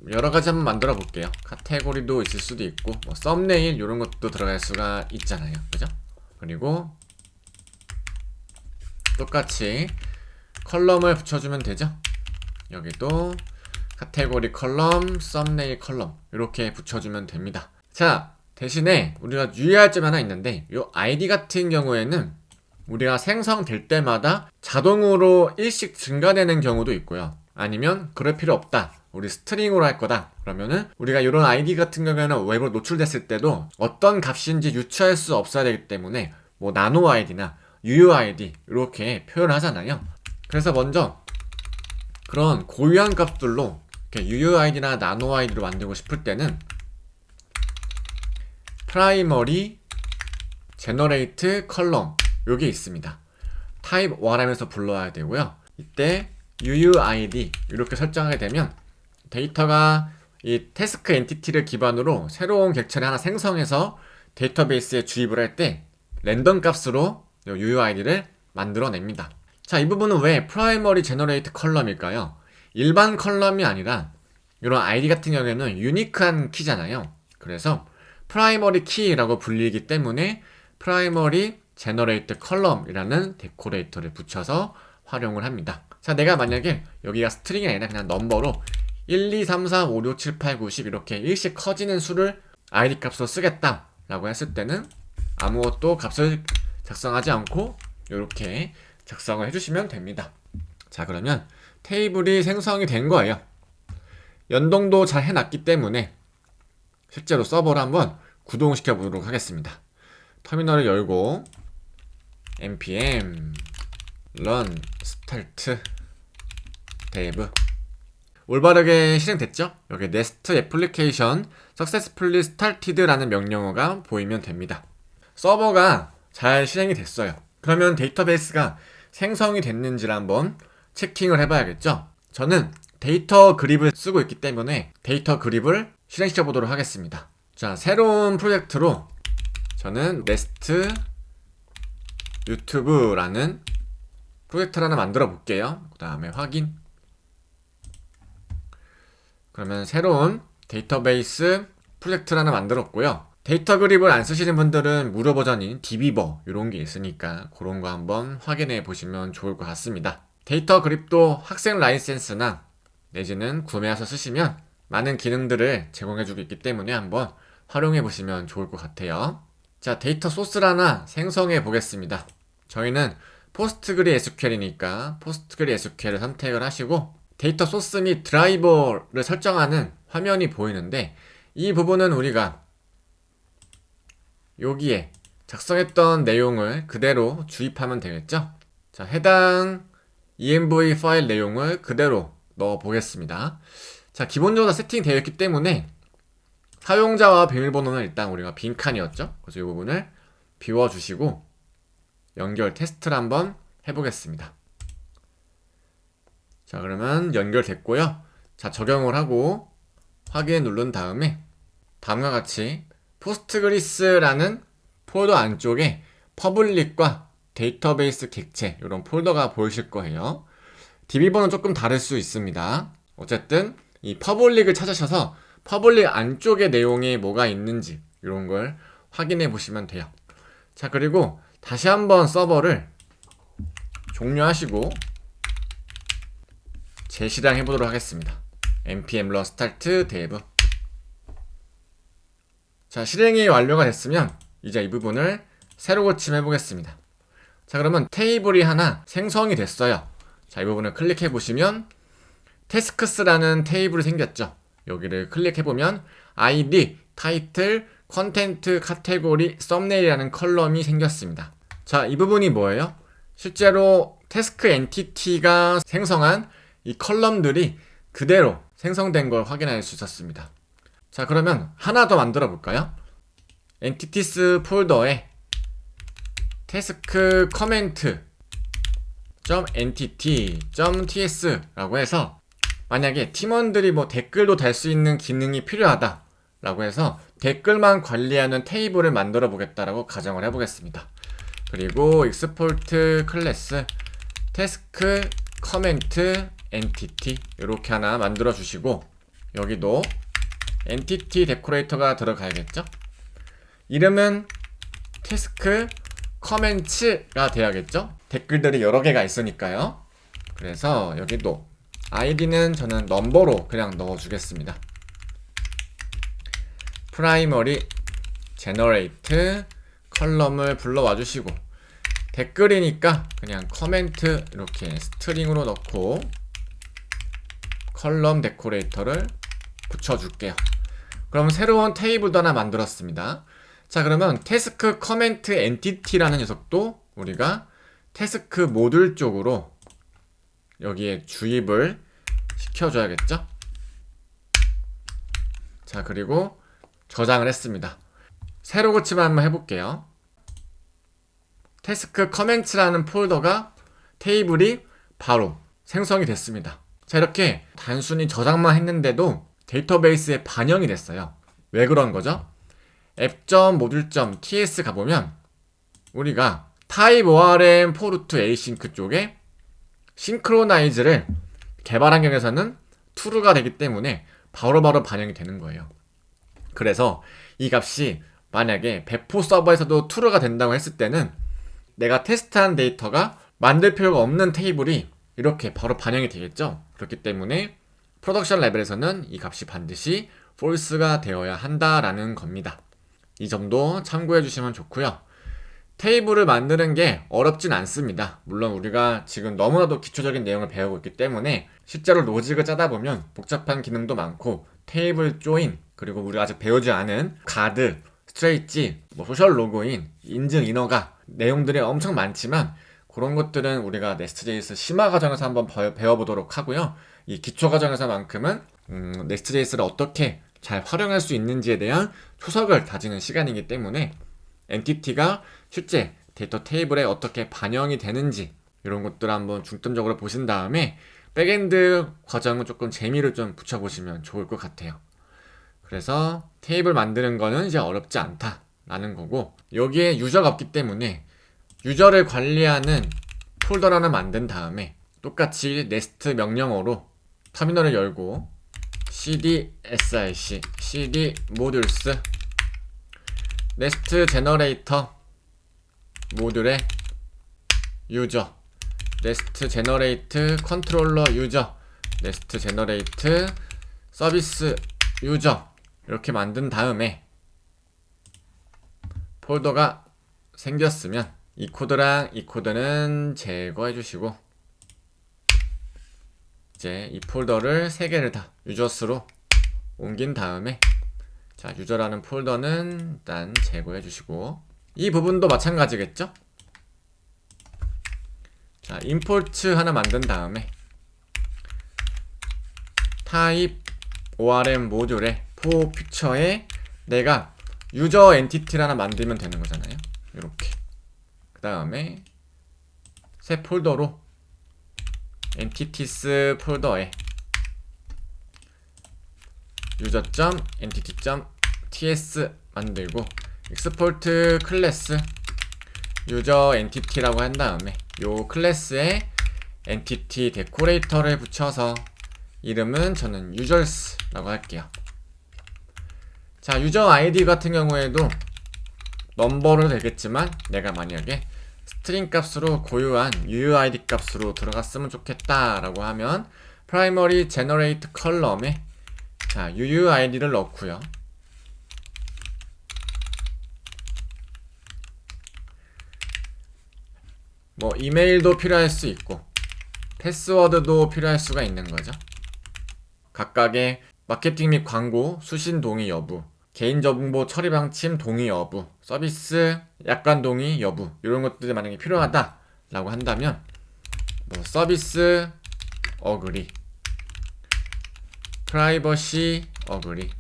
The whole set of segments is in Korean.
여러가지 한번 만들어 볼게요. 카테고리도 있을 수도 있고 뭐 썸네일 이런 것도 들어갈 수가 있잖아요, 그죠? 그리고 똑같이 컬럼을 붙여주면 되죠. 여기도 카테고리 컬럼, 썸네일 컬럼 이렇게 붙여주면 됩니다. 자, 대신에 우리가 유의할 점 하나 있는데, 이 아이디 같은 경우에는 우리가 생성될 때마다 자동으로 일씩 증가되는 경우도 있고요. 아니면 그럴 필요 없다, 우리 스트링으로 할 거다, 그러면은 우리가 이런 아이디 같은 경우에는 외부로 노출됐을 때도 어떤 값인지 유추할 수 없어야 되기 때문에 뭐 나노 아이디나 유유 아이디 이렇게 표현을 하잖아요. 그래서 먼저 그런 고유한 값들로 유유 아이디나 나노 아이디로 만들고 싶을 때는 프라이머리 제너레이트 컬럼 요게 있습니다. 타입 1 하면서 불러야 되고요. 이때 UUID 이렇게 설정하게 되면 데이터가 이 태스크 엔티티를 기반으로 새로운 객체를 하나 생성해서 데이터베이스에 주입을 할 때 랜덤 값으로 UUID를 만들어냅니다. 자, 이 부분은 왜 프라이머리 제너레이트 컬럼일까요? 일반 컬럼이 아니라 이런 아이디 같은 경우에는 유니크한 키잖아요. 그래서 프라이머리 키라고 불리기 때문에 프라이머리 제너레이트 컬럼이라는 데코레이터를 붙여서 활용을 합니다. 자, 내가 만약에 여기가 스트링이 아니라 그냥 넘버로 1, 2, 3, 4, 5, 6, 7, 8, 9, 10 이렇게 일씩 커지는 수를 아이디 값으로 쓰겠다 라고 했을 때는 아무것도 값을 작성하지 않고 이렇게 작성을 해주시면 됩니다. 자, 그러면 테이블이 생성이 된 거예요. 연동도 잘 해놨기 때문에 실제로 서버를 한번 구동시켜 보도록 하겠습니다. 터미널을 열고 npm run start dev 올바르게 실행됐죠? 여기 nest application successfully started라는 명령어가 보이면 됩니다. 서버가 잘 실행이 됐어요. 그러면 데이터베이스가 생성이 됐는지를 한번 체킹을 해봐야겠죠? 저는 데이터 그립을 쓰고 있기 때문에 데이터 그립을 실행시켜 보도록 하겠습니다. 자, 새로운 프로젝트로 저는 nest 유튜브라는 프로젝트를 하나 만들어 볼게요. 그 다음에 확인. 그러면 새로운 데이터베이스 프로젝트를 하나 만들었고요. 데이터 그립을 안 쓰시는 분들은 무료 버전인 dbeaver 이런 게 있으니까 그런 거 한번 확인해 보시면 좋을 것 같습니다. 데이터 그립도 학생 라이센스나 내지는 구매해서 쓰시면 많은 기능들을 제공해주고 있기 때문에 한번 활용해 보시면 좋을 것 같아요. 자, 데이터 소스를 하나 생성해 보겠습니다. 저희는 PostgreSQL이니까 PostgreSQL을 선택을 하시고 데이터 소스 및 드라이버를 설정하는 화면이 보이는데, 이 부분은 우리가 여기에 작성했던 내용을 그대로 주입하면 되겠죠. 자, 해당 env 파일 내용을 그대로 넣어 보겠습니다. 자, 기본적으로 세팅이 되어 있기 때문에 사용자와 비밀번호는 일단 우리가 빈칸이었죠. 그래서 이 부분을 비워주시고 연결 테스트를 한번 해보겠습니다. 자, 그러면 연결됐고요. 자, 적용을 하고 확인 누른 다음에 다음과 같이 포스트그리스라는 폴더 안쪽에 퍼블릭과 데이터베이스 객체 이런 폴더가 보이실 거예요. db번호는 조금 다를 수 있습니다. 어쨌든 이 퍼블릭을 찾으셔서 퍼블릭 안쪽에 내용이 뭐가 있는지 이런 걸 확인해 보시면 돼요. 자, 그리고 다시 한번 서버를 종료하시고 재실행 해보도록 하겠습니다. npm run start dev. 자, 실행이 완료가 됐으면 이제 이 부분을 새로 고침해 보겠습니다. 자, 그러면 테이블이 하나 생성이 됐어요. 자, 이 부분을 클릭해 보시면 tasks라는 테이블이 생겼죠. 여기를 클릭해 보면 id, 타이틀, 컨텐트, 카테고리, 썸네일이라는 컬럼이 생겼습니다. 자, 이 부분이 뭐예요? 실제로 태스크 엔티티가 생성한 이 컬럼들이 그대로 생성된 걸 확인할 수 있었습니다. 자, 그러면 하나 더 만들어 볼까요? entities 폴더에 task comment .entity.ts 라고 해서 만약에 팀원들이 뭐 댓글도 달 수 있는 기능이 필요하다 라고 해서 댓글만 관리하는 테이블을 만들어 보겠다라고 가정을 해보겠습니다. 그리고 익스포트 클래스 태스크 커멘트 엔티티 이렇게 하나 만들어 주시고, 여기도 엔티티 데코레이터가 들어가야겠죠? 이름은 태스크 커멘츠가 돼야겠죠? 댓글들이 여러 개가 있으니까요. 그래서 여기도 아이디는 저는 넘버로 그냥 넣어주겠습니다. 프라이머리 제너레이트 컬럼을 불러와 주시고, 댓글이니까 그냥 커멘트 이렇게 스트링으로 넣고 컬럼 데코레이터를 붙여줄게요. 그럼 새로운 테이블도 하나 만들었습니다. 자, 그러면 태스크 커멘트 엔티티라는 녀석도 우리가 태스크 모듈 쪽으로 여기에 주입을 시켜줘야겠죠? 자, 그리고 저장을 했습니다. 새로 고침을 한번 해볼게요. 태스크 커멘츠라는 폴더가 테이블이 바로 생성이 됐습니다. 자, 이렇게 단순히 저장만 했는데도 데이터베이스에 반영이 됐어요. 왜 그런 거죠? app.module.ts 가보면 우리가 type orm for async 쪽에 싱크로나이즈를 개발 환경에서는 true가 되기 때문에 바로바로 반영이 되는 거예요. 그래서 이 값이 만약에 배포 서버에서도 true가 된다고 했을 때는 내가 테스트한 데이터가 만들 필요가 없는 테이블이 이렇게 바로 반영이 되겠죠. 그렇기 때문에 프로덕션 레벨에서는 이 값이 반드시 false가 되어야 한다라는 겁니다. 이 점도 참고해 주시면 좋고요. 테이블을 만드는 게 어렵진 않습니다. 물론 우리가 지금 너무나도 기초적인 내용을 배우고 있기 때문에 실제로 로직을 짜다 보면 복잡한 기능도 많고, 테이블 조인, 그리고 우리가 아직 배우지 않은 가드, 스트레이지, 소셜 로그인, 인증 인허가 내용들이 엄청 많지만 그런 것들은 우리가 네스트.js 심화 과정에서 한번 배워보도록 하고요. 이 기초 과정에서만큼은 네스트.js를 어떻게 잘 활용할 수 있는지에 대한 초석을 다지는 시간이기 때문에 엔티티가 실제 데이터 테이블에 어떻게 반영이 되는지 이런 것들을 한번 중점적으로 보신 다음에 백엔드 과정은 조금 재미를 좀 붙여보시면 좋을 것 같아요. 그래서 테이블 만드는 거는 이제 어렵지 않다라는 거고, 여기에 유저가 없기 때문에 유저를 관리하는 폴더를 하나 만든 다음에 똑같이 네스트 명령어로 터미널을 열고 cd src cd modules 네스트 제너레이터 모듈의 유저 네스트 제너레이트 컨트롤러 유저 네스트 제너레이트 서비스 유저 이렇게 만든 다음에 폴더가 생겼으면 이 코드랑 이 코드는 제거해 주시고, 이제 이 폴더를 3개를 다 유저스로 옮긴 다음에, 자, 유저라는 폴더는 일단 제거해 주시고, 이 부분도 마찬가지겠죠? 자, 임포트 하나 만든 다음에 타입 orm 모듈에 for future에 내가 유저 엔티티를 하나 만들면 되는 거잖아요. 이렇게. 그 다음에 새 폴더로 entities 폴더에 user.entity.ts 만들고 export 클래스 유저 엔티티라고 한 다음에 요 클래스에 엔티티 데코레이터를 붙여서 이름은 저는 users라고 할게요. 자, 유저 아이디 같은 경우에도 넘버로 되겠지만 내가 만약에 스트링 값으로 고유한 UUID 값으로 들어갔으면 좋겠다 라고 하면 primary generate column에 자, UUID를 넣고요. 뭐 이메일도 필요할 수 있고 패스워드도 필요할 수가 있는 거죠. 각각의 마케팅 및 광고 수신 동의 여부, 개인정보 처리 방침 동의 여부, 서비스 약관 동의 여부 이런 것들이 만약에 필요하다 라고 한다면 뭐 서비스 어그리, 프라이버시 어그리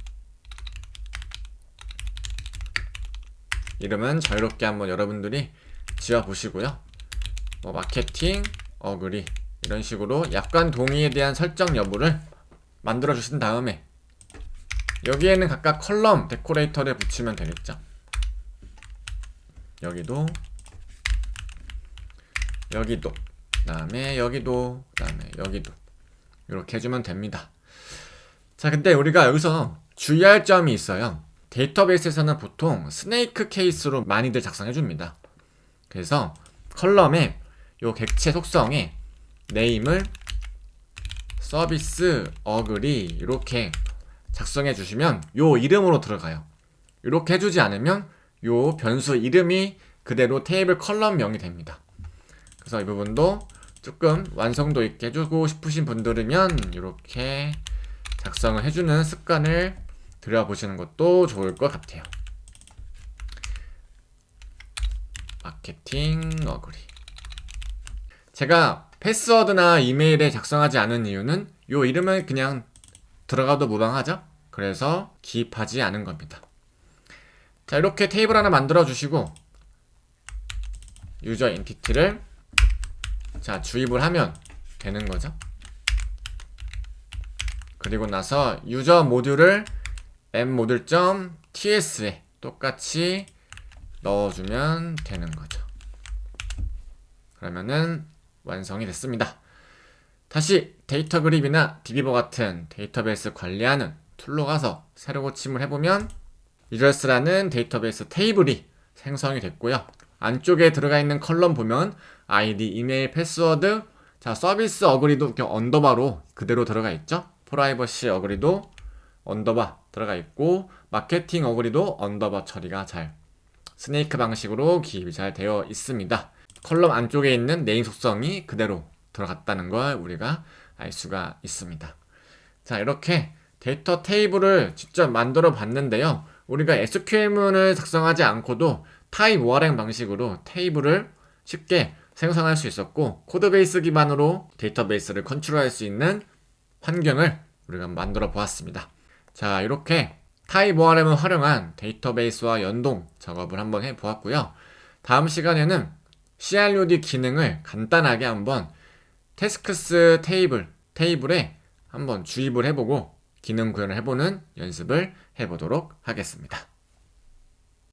이름은 자유롭게 한번 여러분들이 지어보시고요. 뭐 마케팅 어그리 이런 식으로 약관 동의에 대한 설정 여부를 만들어 주신 다음에 여기에는 각각 컬럼 데코레이터를 붙이면 되겠죠. 여기도 여기도, 그 다음에 여기도, 그 다음에 여기도 이렇게 해주면 됩니다. 자, 근데 우리가 여기서 주의할 점이 있어요. 데이터베이스에서는 보통 스네이크 케이스로 많이들 작성해줍니다. 그래서 컬럼에 요 객체 속성에 네임을 서비스 어그리 이렇게 작성해 주시면 요 이름으로 들어가요. 이렇게 해주지 않으면 요 변수 이름이 그대로 테이블 컬럼명이 됩니다. 그래서 이 부분도 조금 완성도 있게 해주고 싶으신 분들이면 이렇게 작성을 해주는 습관을 들여보시는 것도 좋을 것 같아요. 마케팅 어그리. 제가 패스워드나 이메일에 작성하지 않은 이유는 요 이름은 그냥 들어가도 무방하죠? 그래서 기입하지 않은 겁니다. 자, 이렇게 테이블 하나 만들어 주시고 유저 엔티티를 자 주입을 하면 되는 거죠. 그리고 나서 유저 모듈을 m모듈.ts에 똑같이 넣어주면 되는 거죠. 그러면은 완성이 됐습니다. 다시 데이터 그립이나 디비버 같은 데이터베이스 관리하는 툴로 가서 새로 고침을 해보면 유저스라는 데이터베이스 테이블이 생성이 됐고요. 안쪽에 들어가 있는 컬럼 보면 아이디, 이메일, 패스워드, 자 서비스 어그리도 이렇게 언더바로 그대로 들어가 있죠. 프라이버시 어그리도 언더바 들어가 있고 마케팅 어그리도 언더바 처리가 잘 스네이크 방식으로 기입이 잘 되어 있습니다. 컬럼 안쪽에 있는 네임 속성이 그대로 들어갔다는 걸 우리가 알 수가 있습니다. 자, 이렇게 데이터 테이블을 직접 만들어 봤는데요. 우리가 SQL문을 작성하지 않고도 타입 ORM 방식으로 테이블을 쉽게 생성할 수 있었고 코드베이스 기반으로 데이터베이스를 컨트롤할 수 있는 환경을 우리가 만들어 보았습니다. 자, 이렇게 타입 ORM을 활용한 데이터베이스와 연동 작업을 한번 해 보았고요. 다음 시간에는 CRUD 기능을 간단하게 한번 태스크스 테이블에 한번 주입을 해보고 기능 구현을 해보는 연습을 해보도록 하겠습니다.